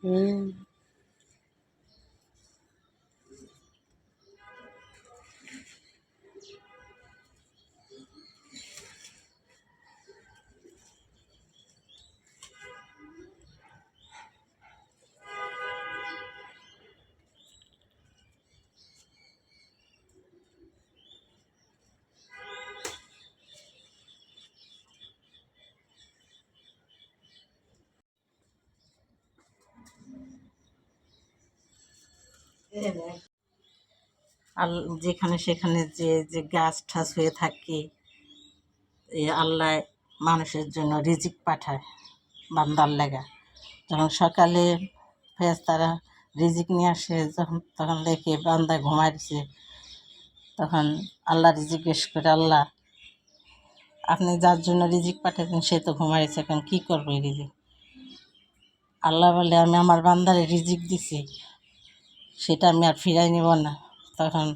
হুম। যেখানে সেখানে যে যে গাছ ঠাস হয়ে থাকে, এই আল্লাহ মানুষের জন্য রিজিক পাঠায় বান্দার লেগা। যখন সকালে ফেরেশতারা রিজিক নিয়ে আসে, যখন তখন দেখে বান্দা ঘুমাইছে, তখন আল্লাহর জিজ্ঞেস করে, আল্লাহ আপনি যার জন্য রিজিক পাঠাতেন সে তো ঘুমাইছে, এখন কী করবো এই রিজিক? আল্লাহ বলে, আমি আমার বান্দারে রিজিক দিছি, সেটা আমি আর ফিরাই নিব না। তখন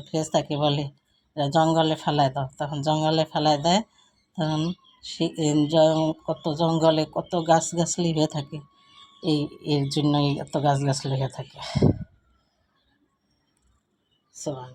ফেরেশতাকে বলে জঙ্গলে ফেলায় দাও। তখন জঙ্গলে ফেলায় দেয়। তখন সে কত জঙ্গলে কত গাছগাছালি হয়ে থাকে, এর জন্যই এত গাছগাছালি হয়ে থাকে। সুবহান